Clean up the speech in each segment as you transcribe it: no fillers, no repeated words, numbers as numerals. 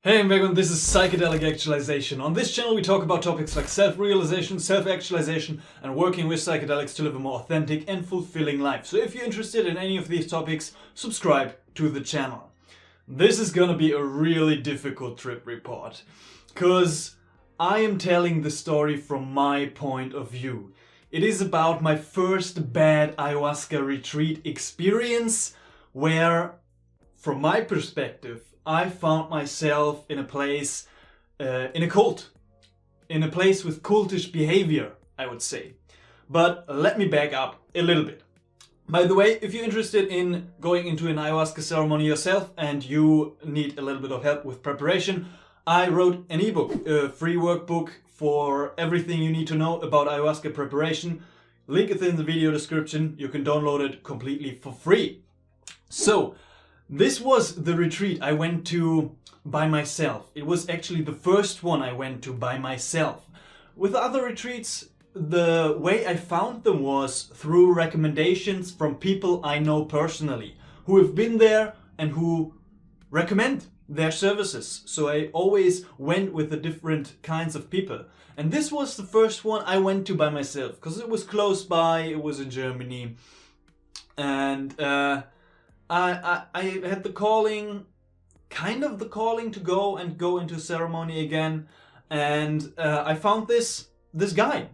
Hey everyone, this is Psychedelic Actualization. On this channel we talk about topics like self-realization, self-actualization and working with psychedelics to live a more authentic and fulfilling life. So if you're interested in any of these topics, subscribe to the channel. This is gonna be a really difficult trip report, because I am telling the story from my point of view. It is about my first bad ayahuasca retreat experience where, from my perspective, I found myself in a place, in a cult. In a place with cultish behavior, I would say. But let me back up a little bit. By the way, if you're interested in going into an ayahuasca ceremony yourself and you need a little bit of help with preparation, I wrote an ebook, a free workbook for everything you need to know about ayahuasca preparation. Link is in the video description. You can download it completely for free. So, this was the retreat I went to by myself. It was actually the first one I went to by myself. With other retreats, the way I found them was through recommendations from people I know personally, who have been there and who recommend their services. So I always went with the different kinds of people. And this was the first one I went to by myself, because it was close by, it was in Germany. And I had the calling, kind of the calling to go into ceremony again, and I found this guy.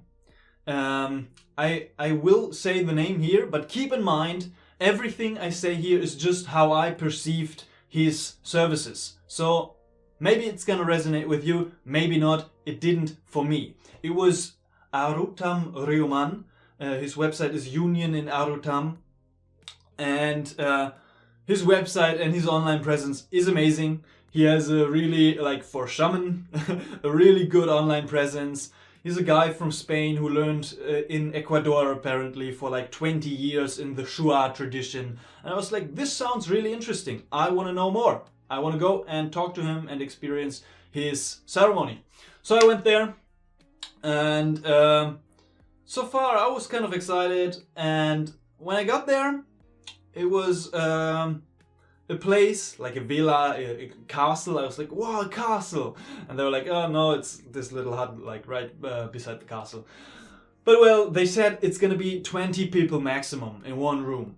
I will say the name here, but keep in mind, everything I say here is just how I perceived his services. So maybe it's gonna resonate with you, maybe not. It didn't for me. It was Arutam Reuman. His website is Union in Arutam. And his website and his online presence is amazing. He has a really, like for shaman, a really good online presence. He's a guy from Spain who learned in Ecuador apparently for like 20 years in the Shua tradition. And I was like, this sounds really interesting. I want to know more. I want to go and talk to him and experience his ceremony. So I went there, and so far I was kind of excited. And when I got there, it was a place, like a villa, a castle. I was like, wow, a castle. And they were like, oh no, it's this little hut like right beside the castle. But well, they said it's gonna be 20 people maximum in one room.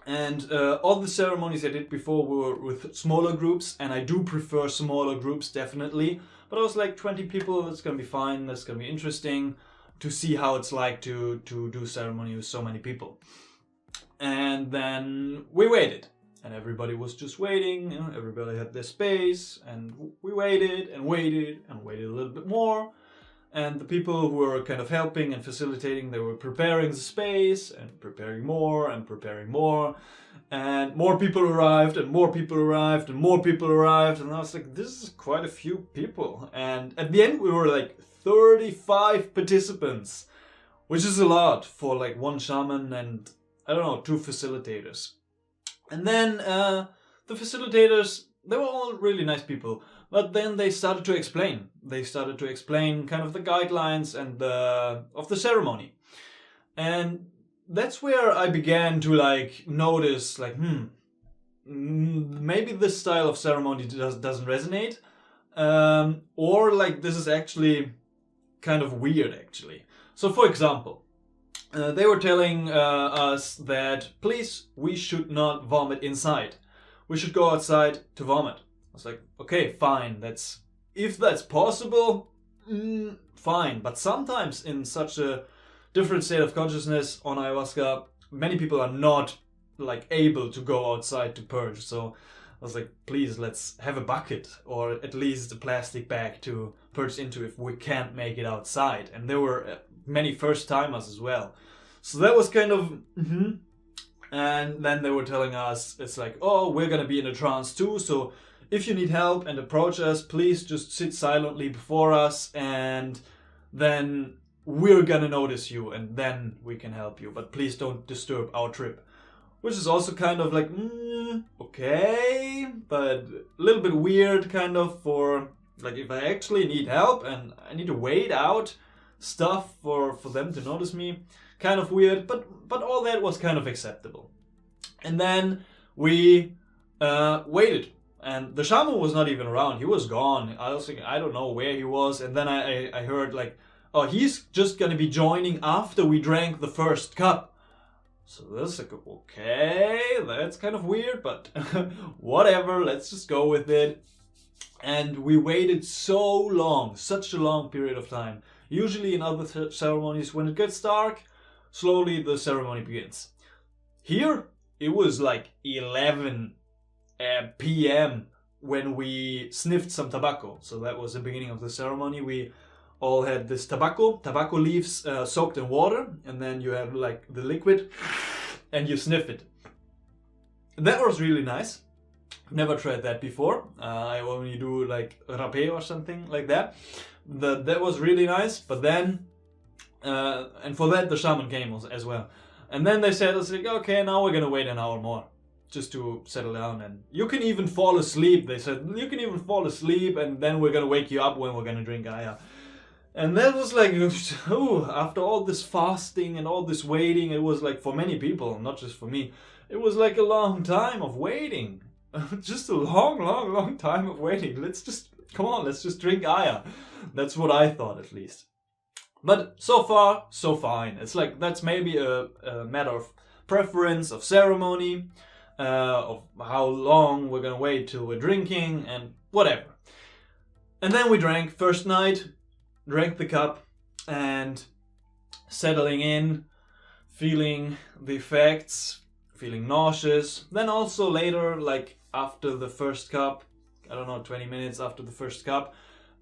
And all the ceremonies I did before were with smaller groups, and I do prefer smaller groups, definitely. But I was like, 20 people, that's gonna be fine, that's gonna be interesting to see how it's like to do ceremony with so many people. And then we waited, and everybody was just waiting, you know, everybody had their space, and we waited and waited and waited a little bit more. And the people who were kind of helping and facilitating, they were preparing the space and preparing more and preparing more. And more people arrived and more people arrived and more people arrived. And I was like, this is quite a few people. And at the end we were like 35 participants, which is a lot for like one shaman and I don't know, 2 facilitators. And then the facilitators, they were all really nice people. But then they started to explain. They started to explain kind of the guidelines and of the ceremony. And that's where I began to like notice like, maybe this style of ceremony doesn't resonate. Or like this is actually kind of weird actually. So for example, they were telling us that, please, we should not vomit inside. We should go outside to vomit. I was like, okay, fine. If that's possible, fine. But sometimes in such a different state of consciousness on ayahuasca, many people are not like able to go outside to purge. So I was like, please, let's have a bucket or at least a plastic bag to purge into if we can't make it outside. And there were many first timers as well. So that was kind of, And then they were telling us, it's like, oh, we're gonna be in a trance too. So if you need help and approach us, please just sit silently before us and then we're gonna notice you and then we can help you. But please don't disturb our trip. Which is also kind of like, okay, but a little bit weird kind of for, like if I actually need help and I need to wait out stuff for them to notice me, kind of weird, but all that was kind of acceptable. And then we waited And the shaman was not even around. He was gone. I was thinking, I don't know where he was. And then I heard like, oh, he's just gonna be joining after we drank the first cup. So that's like, okay, that's kind of weird, but whatever, let's just go with it. And we waited so long, such a long period of time. Usually in other ceremonies, when it gets dark, slowly the ceremony begins. Here, it was like 11 p.m. when we sniffed some tobacco. So that was the beginning of the ceremony. We all had this tobacco leaves soaked in water, and then you have like the liquid and you sniff it. That was really nice. Never tried that before. I only do like rapé or something like that. That was really nice, but then and for that the shaman came as well. And then they said, it's like, okay, now we're gonna wait an hour more just to settle down, and you can even fall asleep. They said you can even fall asleep, and then we're gonna wake you up when we're gonna drink Aya. And that was like, oh, after all this fasting and all this waiting, it was like, for many people, not just for me, it was like a long time of waiting. Just a long time of waiting. Let's just drink Aya. That's what I thought, at least. But so far, so fine. It's like, that's maybe a matter of preference, of ceremony, of how long we're gonna wait till we're drinking, and whatever. And then we drank first night, drank the cup, and settling in, feeling the effects, feeling nauseous. Then also later, like after the first cup, I don't know, 20 minutes after the first cup,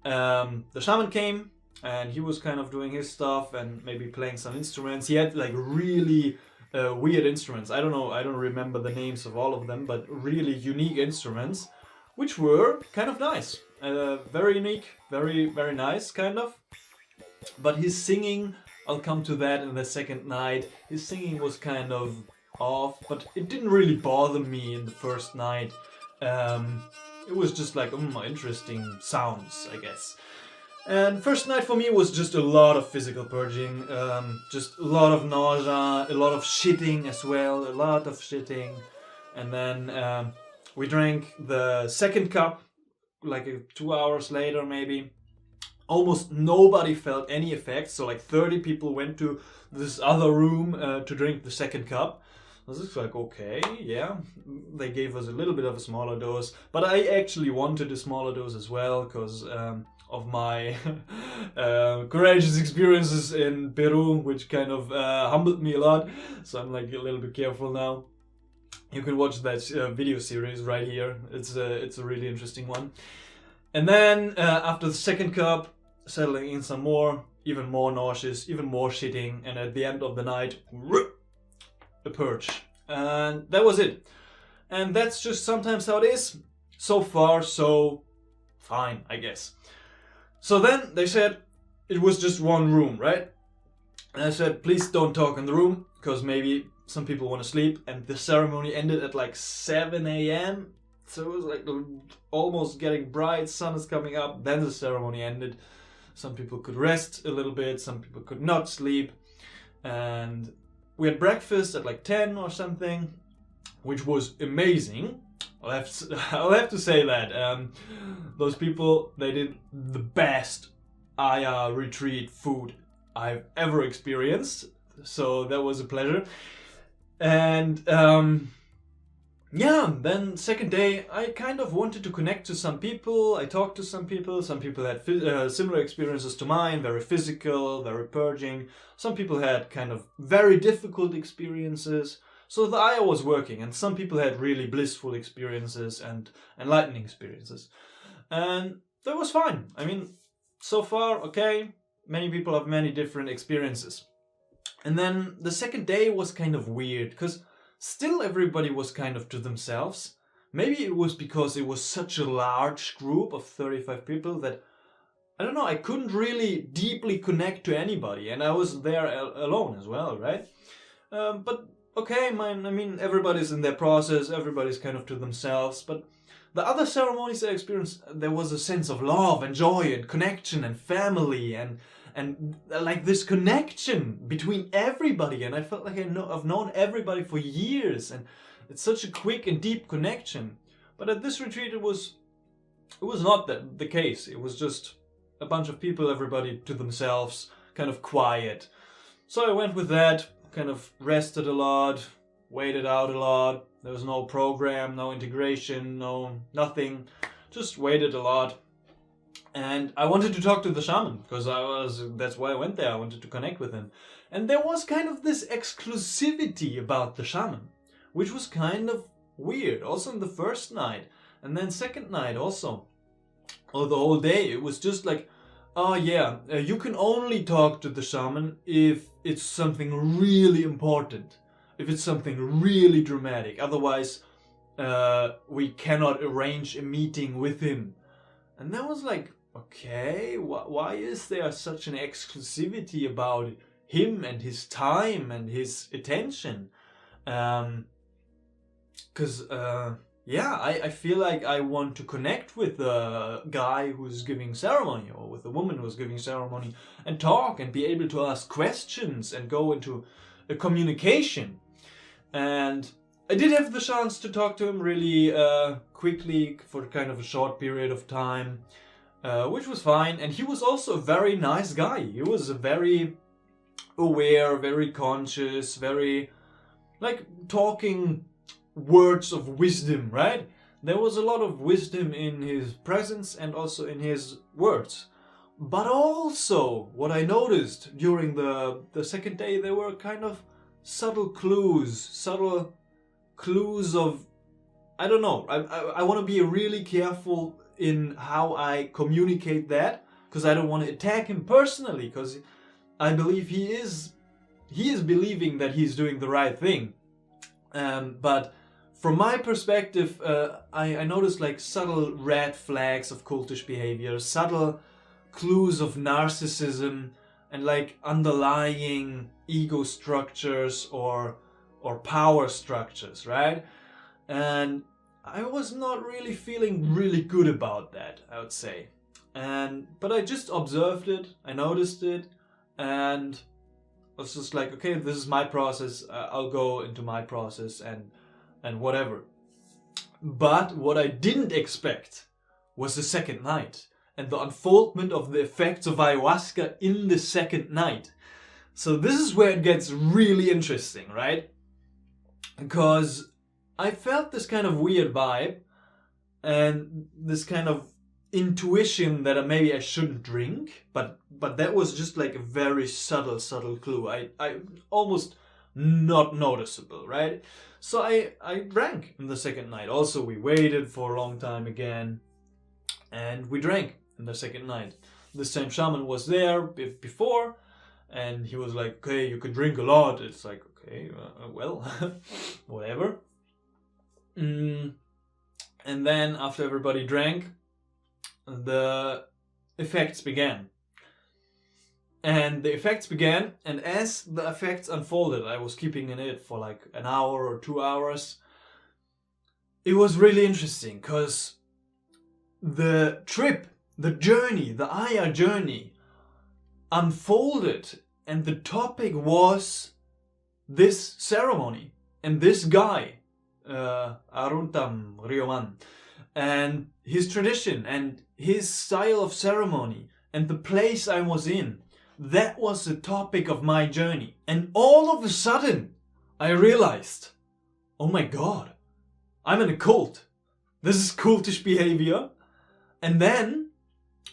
the shaman came, and he was kind of doing his stuff and maybe playing some instruments. He had like really weird instruments. I don't know, I don't remember the names of all of them, but really unique instruments, which were kind of nice. Very unique, very, very nice, kind of. But his singing, I'll come to that in the second night. His singing was kind of off, but it didn't really bother me in the first night. It was just like, interesting sounds, I guess. And first night for me was just a lot of physical purging, just a lot of nausea, a lot of shitting as well, a lot of shitting. And then we drank the second cup, like 2 hours later maybe. Almost nobody felt any effects, so like 30 people went to this other room to drink the second cup. I was just like, okay, yeah, they gave us a little bit of a smaller dose, but I actually wanted a smaller dose as well, because of my courageous experiences in Peru, which kind of humbled me a lot, so I'm like a little bit careful now. You can watch that video series right here. It's a really interesting one. And then after the second cup, settling in some more, even more nauseous, even more shitting, and at the end of the night, a purge. And that was it. And that's just sometimes how it is. So far, so fine, I guess. So then they said it was just one room, right? And I said, please don't talk in the room, because maybe some people want to sleep. And the ceremony ended at like 7 a.m. So it was like almost getting bright, sun is coming up, then the ceremony ended. Some people could rest a little bit, some people could not sleep. And we had breakfast at like 10 or something, which was amazing. I'll have to say that. Those people, they did the best Aya retreat food I've ever experienced. So that was a pleasure. And yeah, then second day, I kind of wanted to connect to some people. I talked to some people. Some people had similar experiences to mine, very physical, very purging. Some people had kind of very difficult experiences. So the Aya was working, and some people had really blissful experiences and enlightening experiences. And that was fine. I mean, so far, okay, many people have many different experiences. And then the second day was kind of weird, because still everybody was kind of to themselves. Maybe it was because it was such a large group of 35 people that, I don't know, I couldn't really deeply connect to anybody, and I was there alone as well, right? But okay, I mean, everybody's in their process, everybody's kind of to themselves, but the other ceremonies I experienced, there was a sense of love and joy and connection and family and like this connection between everybody, and I felt like I've known everybody for years, and it's such a quick and deep connection. But at this retreat it was not the case. It was just a bunch of people, everybody to themselves, kind of quiet. So I went with that, kind of rested a lot, waited out a lot. There was no program, no integration, no nothing. Just waited a lot. And I wanted to talk to the shaman, because that's why I went there. I wanted to connect with him. And there was kind of this exclusivity about the shaman, which was kind of weird. Also in the first night, and then second night also. Or the whole day, it was just like, oh yeah, you can only talk to the shaman if it's something really important. If it's something really dramatic. Otherwise, we cannot arrange a meeting with him. And that was like, okay, why is there such an exclusivity about him and his time and his attention? Because, yeah, I feel like I want to connect with the guy who's giving ceremony, or with the woman who's giving ceremony, and talk and be able to ask questions and go into a communication. And I did have the chance to talk to him really quickly for kind of a short period of time, which was fine. And he was also a very nice guy. He was very aware, very conscious, very, like, talking words of wisdom, right? There was a lot of wisdom in his presence and also in his words. But also, what I noticed during the second day, there were kind of subtle clues of, I don't know, I want to be really careful in how I communicate that, because I don't want to attack him personally, because I believe he is believing that he's doing the right thing. But from my perspective, I noticed like subtle red flags of cultish behavior, subtle clues of narcissism, and like underlying ego structures or power structures, right? And I was not really feeling really good about that, I would say. But I just observed it, I noticed it, and I was just like, okay, this is my process, I'll go into my process and whatever. But what I didn't expect was the second night and the unfoldment of the effects of ayahuasca in the second night. So this is where it gets really interesting, right? Because I felt this kind of weird vibe and this kind of intuition that maybe I shouldn't drink, but that was just like a very subtle clue. I almost not noticeable, right? So I drank in the second night. Also, we waited for a long time again, and we drank in the second night. The same shaman was there before, and he was like, okay, you could drink a lot. It's like, okay, well, whatever. And then after everybody drank, the effects began. And the effects began, and as the effects unfolded, I was keeping in it for like an hour or 2 hours. It was really interesting, because the trip, the journey, the Aya journey unfolded, and the topic was this ceremony and this guy, Aruntam Rioman, and his tradition and his style of ceremony and the place I was in. That was the topic of my journey. And all of a sudden, I realized, oh my god, I'm in a cult. This is cultish behavior. And then,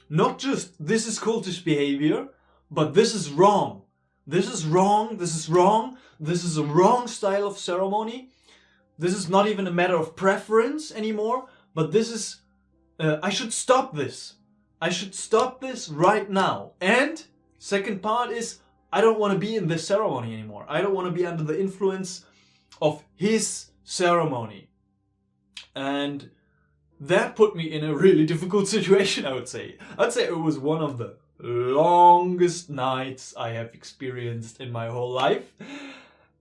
not just this is cultish behavior, but this is wrong. This is wrong, this is wrong, this is a wrong style of ceremony. This is not even a matter of preference anymore, but this is, I should stop this. I should stop this right now. And second part is, I don't want to be in this ceremony anymore. I don't want to be under the influence of his ceremony. And that put me in a really difficult situation, I would say. I'd say it was one of the longest nights I have experienced in my whole life.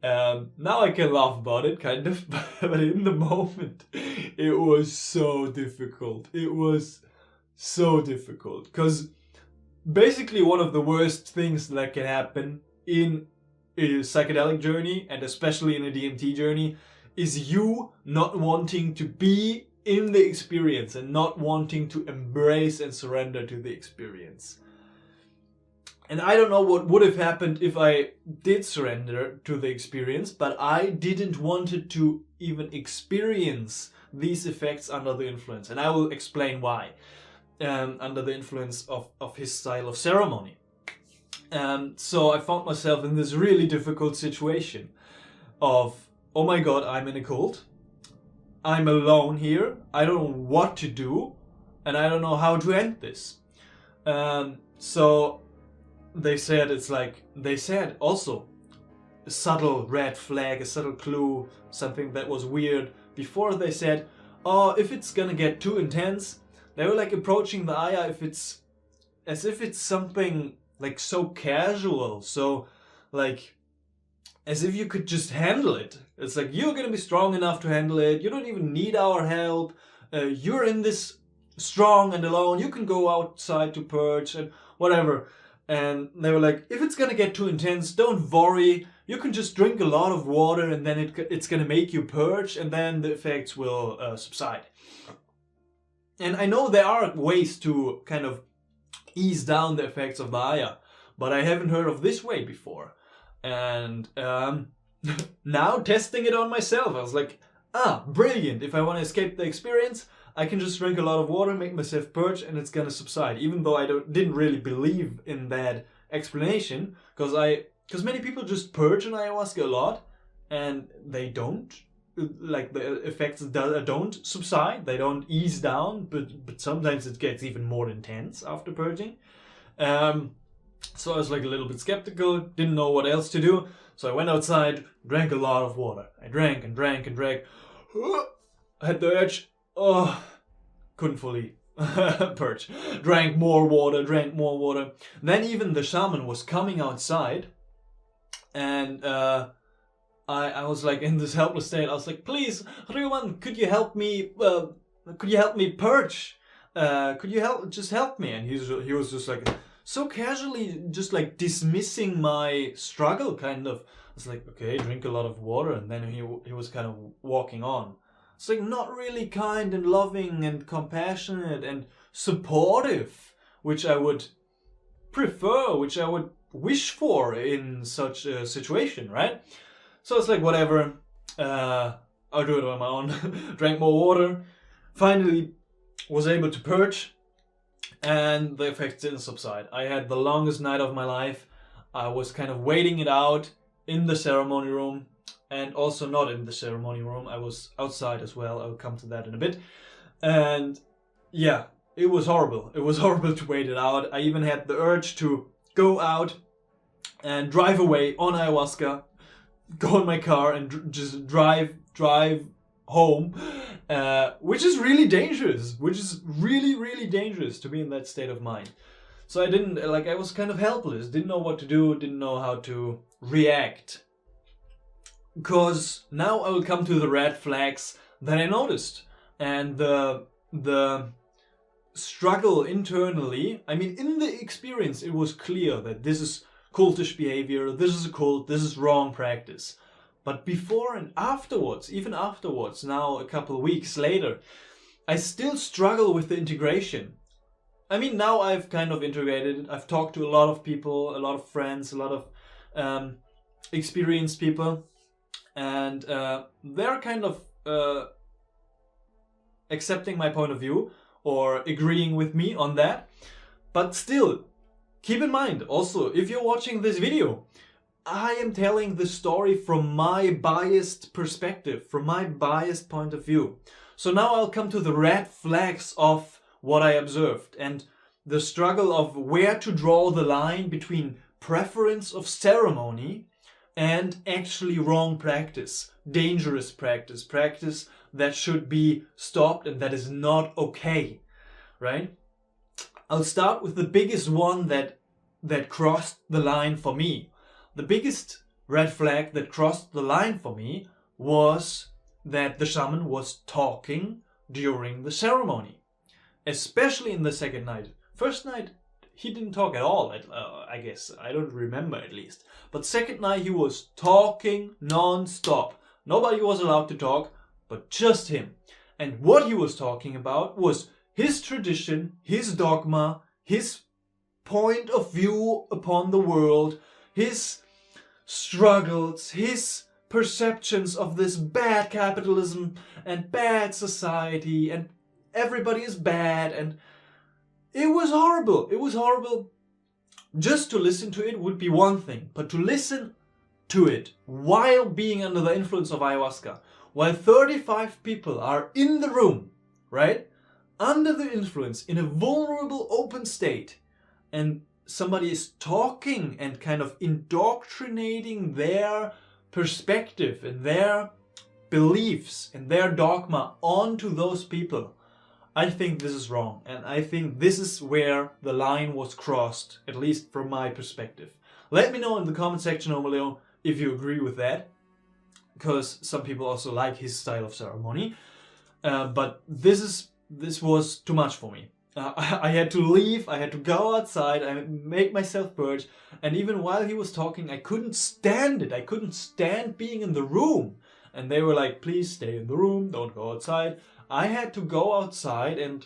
Now I can laugh about it, kind of, but in the moment, it was so difficult. It was so difficult, because basically one of the worst things that can happen in a psychedelic journey, and especially in a DMT journey, is you not wanting to be in the experience and not wanting to embrace and surrender to the experience. And I don't know what would have happened if I did surrender to the experience, but I didn't want to even experience these effects under the influence. And I will explain why. Under the influence of his style of ceremony. So I found myself in this really difficult situation of, oh my god, I'm in a cult. I'm alone here. I don't know what to do. And I don't know how to end this. So they said also a subtle red flag, a subtle clue, something that was weird. Before they said, oh, if it's gonna get too intense, they were like approaching the Aya as if it's something like so casual, so like as if you could just handle it. It's like, you're gonna be strong enough to handle it, you don't even need our help, you're in this strong and alone, you can go outside to purge and whatever. And they were like, if it's gonna get too intense, don't worry, you can just drink a lot of water and then it's gonna make you purge and then the effects will subside. And I know there are ways to kind of ease down the effects of the Aya, but I haven't heard of this way before. And now testing it on myself, I was like, brilliant. If I want to escape the experience, I can just drink a lot of water, make myself purge, and it's gonna subside. Even though I didn't really believe in that explanation, because many people just purge in ayahuasca a lot, and they don't. Like the effects don't subside, they don't ease down, but sometimes it gets even more intense after purging. So I was like a little bit skeptical, didn't know what else to do. So I went outside, drank a lot of water. I drank and drank and drank. I had the urge, couldn't fully purge. Drank more water. Then even the shaman was coming outside, and I was like in this helpless state. I was like, please, Ryuman, could you help me? Could you help me purge? Could you help me? And he was just like so casually, just like dismissing my struggle, kind of. I was like, okay, drink a lot of water, and then he was kind of walking on. It's like not really kind and loving and compassionate and supportive, which I would prefer, which I would wish for in such a situation, right? So it's like, whatever, I'll do it on my own. Drank more water, finally was able to purge, and the effects didn't subside. I had the longest night of my life. I was kind of waiting it out in the ceremony room, and also not in the ceremony room. I was outside as well. I'll come to that in a bit. And yeah, it was horrible. It was horrible to wait it out. I even had the urge to go out and drive away on ayahuasca, go in my car and just drive home, which is really dangerous, really dangerous to be in that state of mind. So I was kind of helpless, didn't know what to do, didn't know how to react. Because now I will come to the red flags that I noticed, and the struggle internally. I mean, in the experience it was clear that this is cultish behavior, this is a cult, this is wrong practice. But before and afterwards, even afterwards, now a couple of weeks later, I still struggle with the integration. I mean, now I've kind of integrated it. I've talked to a lot of people, a lot of friends, a lot of experienced people, and they're kind of accepting my point of view or agreeing with me on that. But still, keep in mind, also, if you're watching this video, I am telling the story from my biased perspective, from my biased point of view. So now I'll come to the red flags of what I observed and the struggle of where to draw the line between preference of ceremony and actually wrong practice, dangerous practice, practice that should be stopped and that is not okay, right? I'll start with the biggest one that crossed the line for me. The biggest red flag that crossed the line for me was that the shaman was talking during the ceremony, especially in the second night. First night, he didn't talk at all, I guess. I don't remember, at least. But second night, he was talking non-stop. Nobody was allowed to talk, but just him. And what he was talking about was his tradition, his dogma, his point of view upon the world, his struggles, his perceptions of this bad capitalism and bad society, and everybody is bad, and it was horrible. It was horrible. Just to listen to it would be one thing, but to listen to it while being under the influence of ayahuasca, while 35 people are in the room, right, under the influence, in a vulnerable open state, and somebody is talking and kind of indoctrinating their perspective and their beliefs and their dogma onto those people, I think this is wrong. And I think this is where the line was crossed, at least from my perspective. Let me know in the comment section down below if you agree with that, because some people also like his style of ceremony. But this was too much for me. I had to leave, I had to go outside, I make myself purge, and even while he was talking, I couldn't stand it. I couldn't stand being in the room. And they were like, please stay in the room, don't go outside. I had to go outside and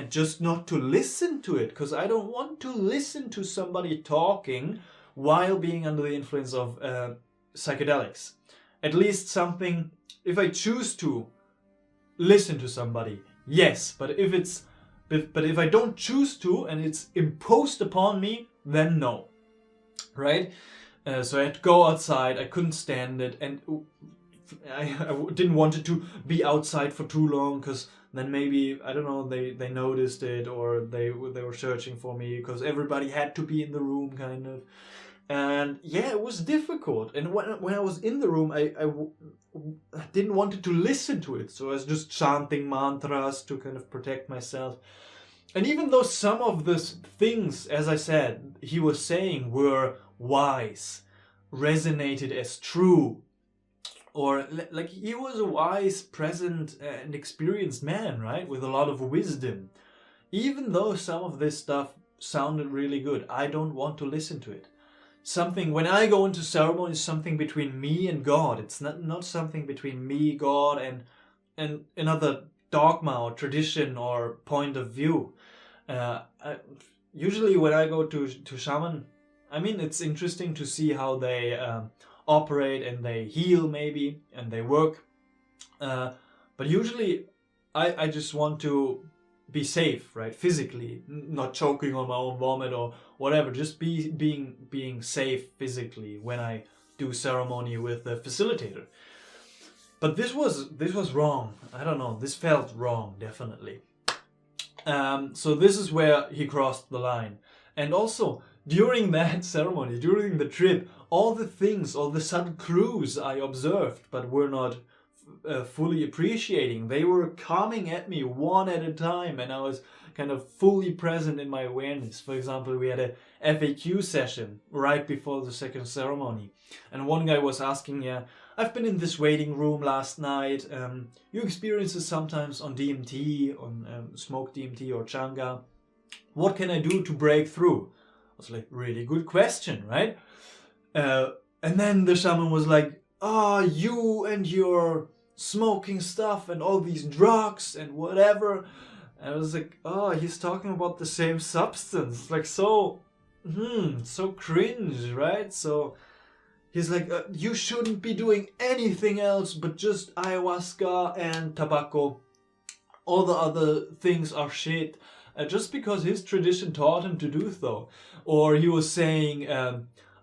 just not to listen to it, because I don't want to listen to somebody talking while being under the influence of psychedelics. At least something, if I choose to listen to somebody, yes, but if I don't choose to and it's imposed upon me, then no, right? So I had to go outside, I couldn't stand it, and I didn't want it to be outside for too long, because then maybe, I don't know, they noticed it, or they were searching for me, because everybody had to be in the room, kind of. And yeah, it was difficult. And when I was in the room, I didn't want to listen to it. So I was just chanting mantras to kind of protect myself. And even though some of the things, as I said, he was saying were wise, resonated as true, or like he was a wise, present and experienced man, right? With a lot of wisdom. Even though some of this stuff sounded really good, I don't want to listen to it. Something, when I go into ceremony, is something between me and God. It's not something between me, God, and another dogma or tradition or point of view. Usually when I go to shaman, I mean, it's interesting to see how they operate, and they heal maybe, and they work. But usually I just want to be safe, right? Physically, not choking on my own vomit or whatever, just being safe physically when I do ceremony with the facilitator. But this was wrong. I don't know, this felt wrong, definitely. So this is where he crossed the line. And also, during that ceremony, during the trip, all the subtle clues I observed but were not fully appreciating, they were coming at me one at a time, and I was kind of fully present in my awareness. For example, we had a FAQ session right before the second ceremony, and one guy was asking, I've been in this waiting room last night, you experience this sometimes on DMT, on smoke DMT or Changa, what can I do to break through? I was like, really good question, right? And then the shaman was like, you and your smoking stuff and all these drugs and whatever. And I was like, he's talking about the same substance. Like, so cringe, right? So he's like, you shouldn't be doing anything else but just ayahuasca and tobacco. All the other things are shit. Just because his tradition taught him to do so. Or he was saying,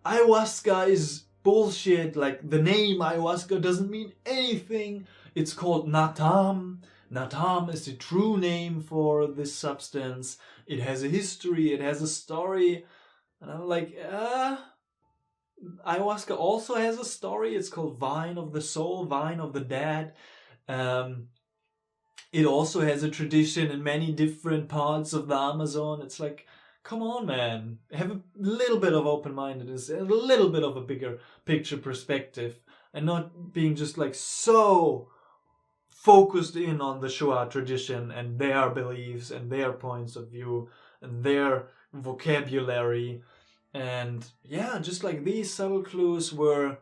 ayahuasca is bullshit, like the name ayahuasca doesn't mean anything. It's called natam. Natam is the true name for this substance. It has a history, it has a story. And I'm like, ayahuasca also has a story. It's called Vine of the Soul, Vine of the Dead. It also has a tradition in many different parts of the Amazon. It's like, come on, man. Have a little bit of open-mindedness, a little bit of a bigger picture perspective, and not being just like so focused in on the Shoah tradition and their beliefs and their points of view and their vocabulary. And yeah, just like these subtle clues were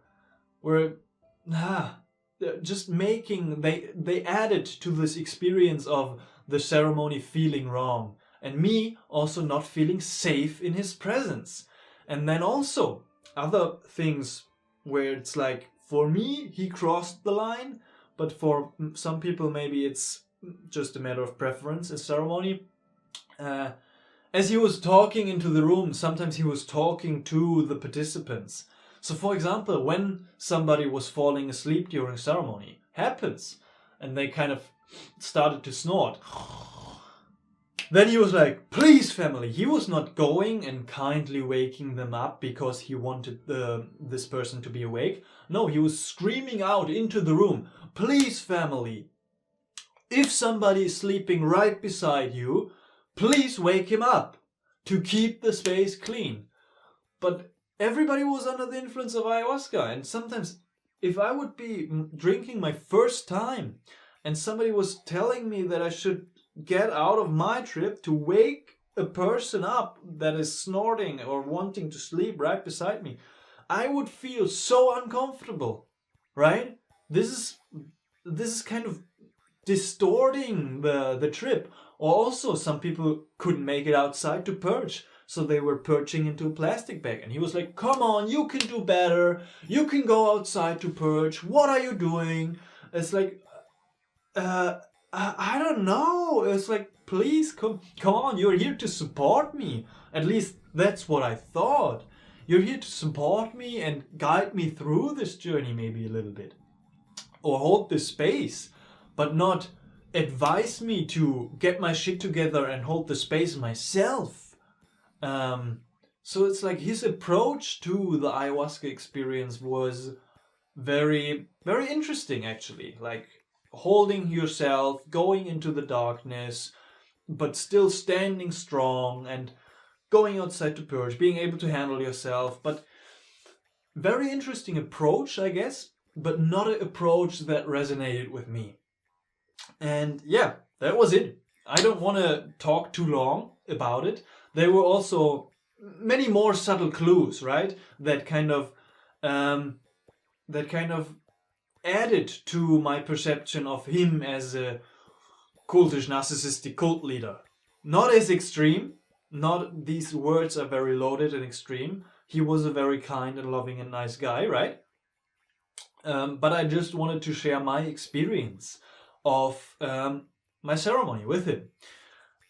just making, they added to this experience of the ceremony feeling wrong, and me also not feeling safe in his presence. And then also other things where it's like, for me he crossed the line, but for some people maybe it's just a matter of preference, a ceremony. As he was talking into the room, sometimes he was talking to the participants. So for example, when somebody was falling asleep during ceremony, happens, and they kind of started to snort, then he was like, please family. He was not going and kindly waking them up because he wanted this person to be awake. No, he was screaming out into the room, please family, if somebody is sleeping right beside you, please wake him up to keep the space clean. But everybody was under the influence of ayahuasca, and sometimes if I would be drinking my first time and somebody was telling me that I should get out of my trip to wake a person up that is snorting or wanting to sleep right beside me, I would feel so uncomfortable, right? This is kind of distorting the trip. Or also some people couldn't make it outside to purge, so they were purging into a plastic bag, and he was like, come on, you can do better, you can go outside to purge, what are you doing? It's like, I don't know. It's like, please come on, you're here to support me. At least that's what I thought. You're here to support me and guide me through this journey maybe a little bit, or hold this space, but not advise me to get my shit together and hold the space myself. So it's like his approach to the ayahuasca experience was very, very interesting actually. Like holding yourself, going into the darkness, but still standing strong and going outside to purge, being able to handle yourself. But very interesting approach, I guess, but not an approach that resonated with me. And yeah, that was it. I don't want to talk too long about it. There were also many more subtle clues, right? That kind of added to my perception of him as a cultish, narcissistic cult leader. Not as extreme. Not these words are very loaded and extreme. He was a very kind and loving and nice guy, right? But I just wanted to share my experience of my ceremony with him.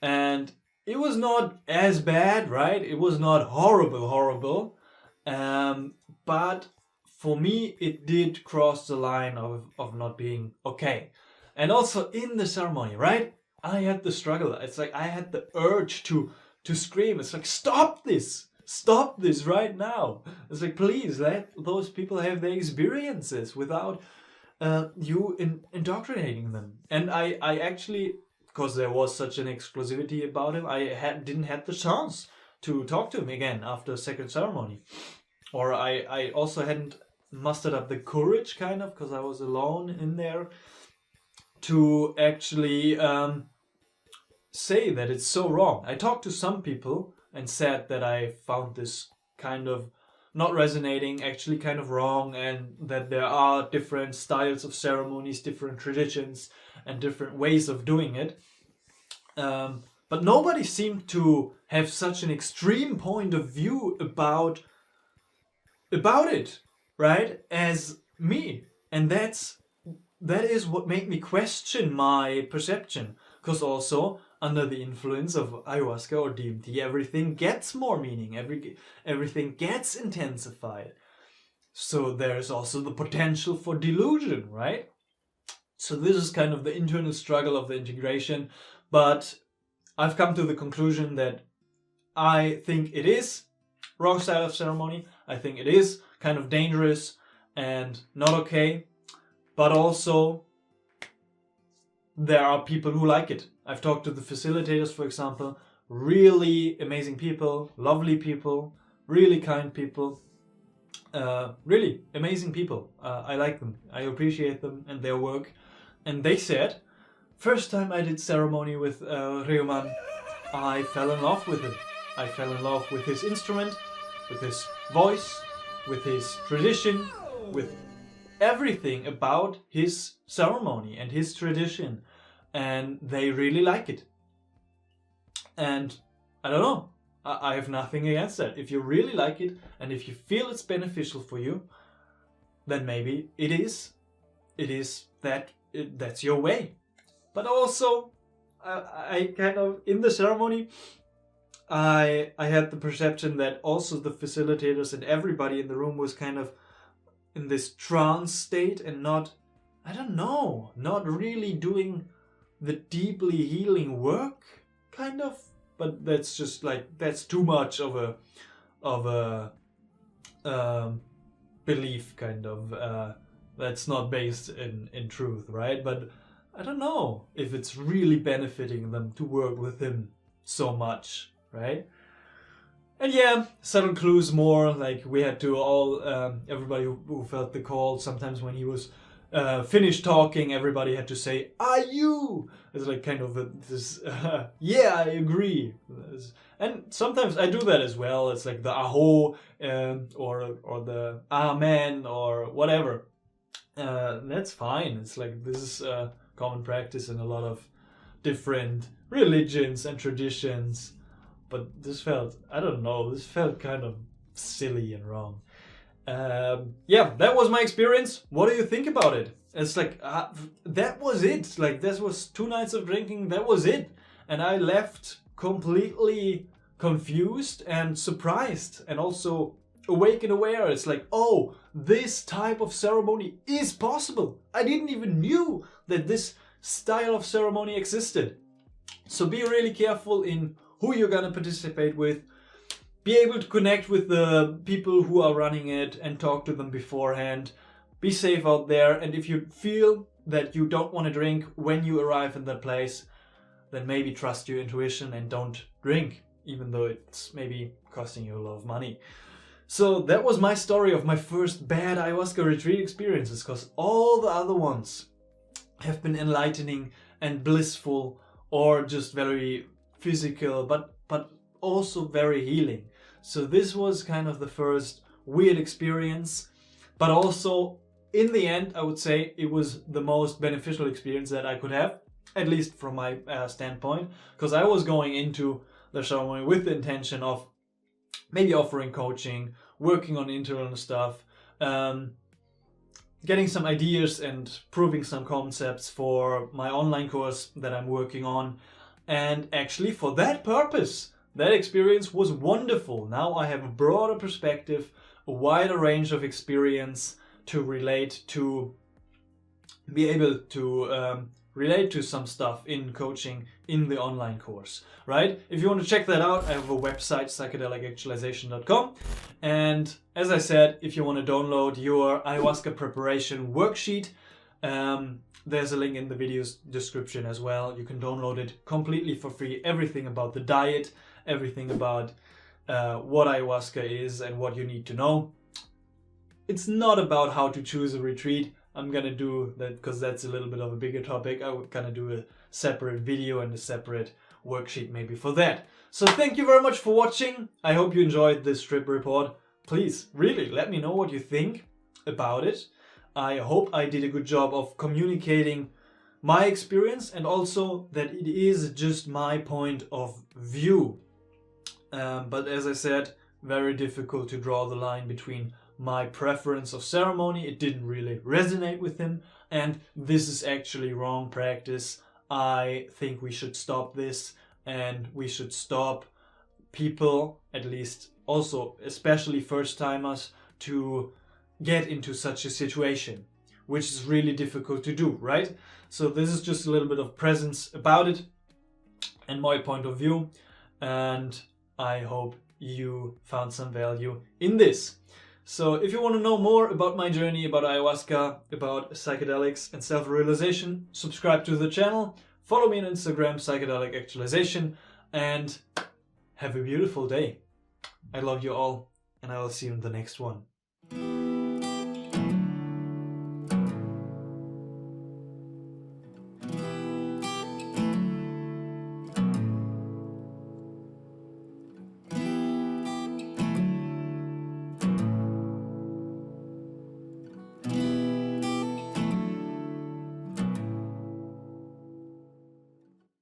And it was not as bad, right? It was not horrible. But for me, it did cross the line of not being okay. And also in the ceremony, right? I had the struggle. It's like I had the urge to scream. It's like, stop this right now. It's like, please let those people have their experiences without you indoctrinating them. And I actually, because there was such an exclusivity about him, I didn't have the chance to talk to him again after the second ceremony. Or I also hadn't mustered up the courage, kind of, because I was alone in there, to actually say that it's so wrong. I talked to some people and said that I found this kind of not resonating, actually kind of wrong, and that there are different styles of ceremonies, different traditions, and different ways of doing it. But nobody seemed to have such an extreme point of view about it, right, as me. And that is what made me question my perception. Because also, under the influence of ayahuasca or DMT, everything gets more meaning, everything gets intensified. So there's also the potential for delusion, right? So this is kind of the internal struggle of the integration, but I've come to the conclusion that I think it is wrong style of ceremony. I think it is kind of dangerous and not okay, but also there are people who like it. I've talked to the facilitators, for example, really amazing people, lovely people, really kind people, really amazing people. I like them, I appreciate them and their work. And they said, first time I did ceremony with Reumann, I fell in love with him. I fell in love with his instrument, with his voice, with his tradition, with everything about his ceremony and his tradition, and they really like it. And I don't know, I have nothing against that. If you really like it and if you feel it's beneficial for you, then maybe that's your way. But also, I kind of, in the ceremony, I had the perception that also the facilitators and everybody in the room was kind of in this trance state and not really doing the deeply healing work, kind of. But that's just like, that's too much of a belief, kind of. That's not based in truth, right? But I don't know if it's really benefiting them to work with him so much, right? And yeah, subtle clues more, like we had to all, everybody who felt the call, sometimes when he was finished talking, everybody had to say, "Are you?" It's like kind of this, yeah, I agree. And sometimes I do that as well. It's like the aho, or the amen, or whatever. That's fine. It's like, this is common practice in a lot of different religions and traditions. But this felt, I don't know, this felt kind of silly and wrong. Yeah, that was my experience. What do you think about it? It's like, that was it. Like, this was 2 nights of drinking, that was it. And I left completely confused and surprised, and also awake and aware. It's like, oh, this type of ceremony is possible. I didn't even knew that this style of ceremony existed. So be really careful in who you're gonna participate with. Be able to connect with the people who are running it and talk to them beforehand. Be safe out there, and if you feel that you don't want to drink when you arrive in that place, then maybe trust your intuition and don't drink, even though it's maybe costing you a lot of money. So that was my story of my first bad ayahuasca retreat experiences, because all the other ones have been enlightening and blissful, or just very physical, but also very healing. So this was kind of the first weird experience, but also in the end, I would say it was the most beneficial experience that I could have, at least from my standpoint, because I was going into the ceremony with the intention of maybe offering coaching, working on internal stuff, getting some ideas and proving some concepts for my online course that I'm working on. And actually, for that purpose, that experience was wonderful. Now I have a broader perspective, a wider range of experience to relate to, be able to relate to some stuff in coaching in the online course, right? If you want to check that out, I have a website, psychedelicactualization.com. And as I said, if you want to download your ayahuasca preparation worksheet, there's a link in the video's description as well. You can download it completely for free. Everything about the diet, everything about what ayahuasca is and what you need to know. It's not about how to choose a retreat. I'm gonna do that because that's a little bit of a bigger topic. I'm gonna do a separate video and a separate worksheet maybe for that. So thank you very much for watching. I hope you enjoyed this trip report. Please, really, let me know what you think about it. I hope I did a good job of communicating my experience, and also that it is just my point of view. But as I said, very difficult to draw the line between my preference of ceremony, it didn't really resonate with him, and this is actually wrong practice. I think we should stop this, and we should stop people, at least also especially first timers, to get into such a situation, which is really difficult to do, right? So this is just a little bit of presence about it and my point of view, and I hope you found some value in this. So if you want to know more about my journey, about ayahuasca, about psychedelics and self-realization, subscribe to the channel, follow me on Instagram, Psychedelic Actualization, and have a beautiful day. I love you all, and I will see you in the next one.